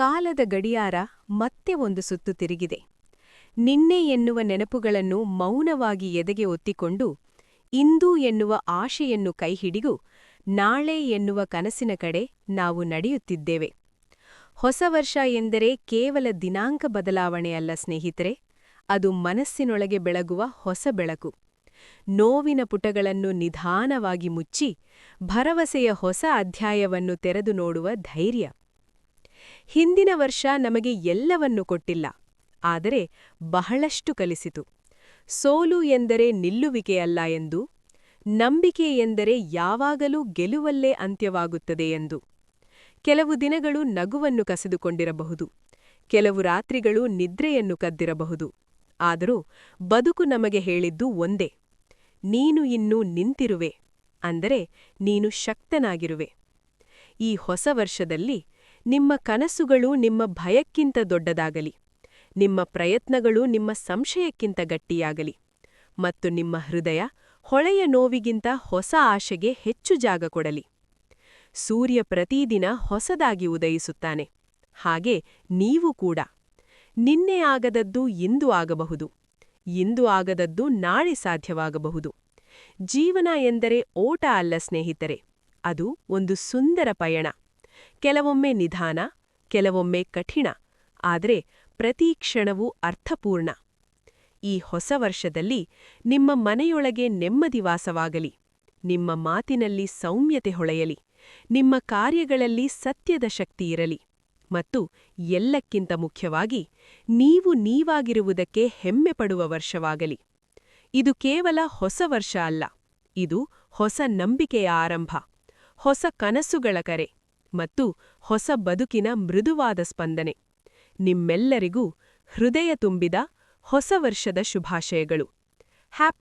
ಕಾಲದ ಗಡಿಯಾರ ಮತ್ತೆ ಒಂದು ಸುತ್ತು ತಿರುಗಿದೆ. ನಿನ್ನೆ ಎನ್ನುವ ನೆನಪುಗಳನ್ನು ಮೌನವಾಗಿ ಎದೆಗೆ ಒತ್ತಿಕೊಂಡು, ಇಂದು ಎನ್ನುವ ಆಶೆಯನ್ನು ಕೈಹಿಡಿದು, ನಾಳೆ ಎನ್ನುವ ಕನಸಿನ ಕಡೆ ನಾವು ನಡೆಯುತ್ತಿದ್ದೇವೆ. ಹೊಸ ವರ್ಷ ಎಂದರೆ ಕೇವಲ ದಿನಾಂಕ ಬದಲಾವಣೆಯಲ್ಲ ಸ್ನೇಹಿತರೆ, ಅದು ಮನಸ್ಸಿನೊಳಗೆ ಬೆಳಗುವ ಹೊಸ ಬೆಳಕು. ನೋವಿನ ಪುಟಗಳನ್ನು ನಿಧಾನವಾಗಿ ಮುಚ್ಚಿ, ಭರವಸೆಯ ಹೊಸ ಅಧ್ಯಾಯವನ್ನು ತೆರೆದು ನೋಡುವ ಧೈರ್ಯ. ಹಿಂದಿನ ವರ್ಷ ನಮಗೆ ಎಲ್ಲವನ್ನೂ ಕೊಟ್ಟಿಲ್ಲ, ಆದರೆ ಬಹಳಷ್ಟು ಕಲಿಸಿತು. ಸೋಲು ಎಂದರೆ ನಿಲ್ಲುವಿಕೆಯಲ್ಲ ಎಂದು, ನಂಬಿಕೆ ಎಂದರೆ ಯಾವಾಗಲೂ ಗೆಲುವಲ್ಲೇ ಅಂತ್ಯವಾಗುತ್ತದೆ ಎಂದು. ಕೆಲವು ದಿನಗಳು ನಗುವನ್ನು ಕಸಿದುಕೊಂಡಿರಬಹುದು, ಕೆಲವು ರಾತ್ರಿಗಳು ನಿದ್ರೆಯನ್ನು ಕದ್ದಿರಬಹುದು. ಆದರೂ ಬದುಕು ನಮಗೆ ಹೇಳಿದ್ದು ಒಂದೇ: ನೀನು ಇನ್ನೂ ನಿಂತಿರುವೆ, ಅಂದರೆ ನೀನು ಶಕ್ತನಾಗಿರುವೆ. ಈ ಹೊಸ ವರ್ಷದಲ್ಲಿ ನಿಮ್ಮ ಕನಸುಗಳು ನಿಮ್ಮ ಭಯಕ್ಕಿಂತ ದೊಡ್ಡದಾಗಲಿ, ನಿಮ್ಮ ಪ್ರಯತ್ನಗಳು ನಿಮ್ಮ ಸಂಶಯಕ್ಕಿಂತ ಗಟ್ಟಿಯಾಗಲಿ, ಮತ್ತು ನಿಮ್ಮ ಹೃದಯ ಹೊಳೆಯ ನೋವಿಗಿಂತ ಹೊಸ ಆಶೆಗೆ ಹೆಚ್ಚು ಜಾಗ ಕೊಡಲಿ. ಸೂರ್ಯ ಪ್ರತಿದಿನ ಹೊಸದಾಗಿ ಉದಯಿಸುತ್ತಾನೆ, ಹಾಗೆ ನೀವು ಕೂಡ. ನಿನ್ನೆ ಆಗದದ್ದು ಇಂದು ಆಗಬಹುದು, ಇಂದು ಆಗದದ್ದು ನಾಳೆ ಸಾಧ್ಯವಾಗಬಹುದು. ಜೀವನ ಎಂದರೆ ಓಟ ಅಲ್ಲ ಸ್ನೇಹಿತರೆ, ಅದು ಒಂದು ಸುಂದರ ಪಯಣ. ಕೆಲವೊಮ್ಮೆ ನಿಧಾನ, ಕೆಲವೊಮ್ಮೆ ಕಠಿಣ, ಆದರೆ ಪ್ರತಿ ಕ್ಷಣವೂ ಅರ್ಥಪೂರ್ಣ. ಈ ಹೊಸ ವರ್ಷದಲ್ಲಿ ನಿಮ್ಮ ಮನೆಯೊಳಗೆ ನೆಮ್ಮದಿ ವಾಸವಾಗಲಿ, ನಿಮ್ಮ ಮಾತಿನಲ್ಲಿ ಸೌಮ್ಯತೆ ಹೊಳೆಯಲಿ, ನಿಮ್ಮ ಕಾರ್ಯಗಳಲ್ಲಿ ಸತ್ಯದ ಶಕ್ತಿ ಇರಲಿ, ಮತ್ತು ಎಲ್ಲಕ್ಕಿಂತ ಮುಖ್ಯವಾಗಿ ನೀವು ನೀವಾಗಿರುವುದಕ್ಕೆ ಹೆಮ್ಮೆಪಡುವ ವರ್ಷವಾಗಲಿ. ಇದು ಕೇವಲ ಹೊಸ ವರ್ಷ ಅಲ್ಲ, ಇದು ಹೊಸ ನಂಬಿಕೆಯ ಆರಂಭ, ಹೊಸ ಕನಸುಗಳ ಕರೆ, ಮತ್ತು ಹೊಸ ಬದುಕಿನ ಮೃದುವಾದ ಸ್ಪಂದನೆ. ನಿಮ್ಮೆಲ್ಲರಿಗೂ ಹೃದಯ ತುಂಬಿದ ಹೊಸ ವರ್ಷದ ಶುಭಾಶಯಗಳು. ಹ್ಯಾಪಿ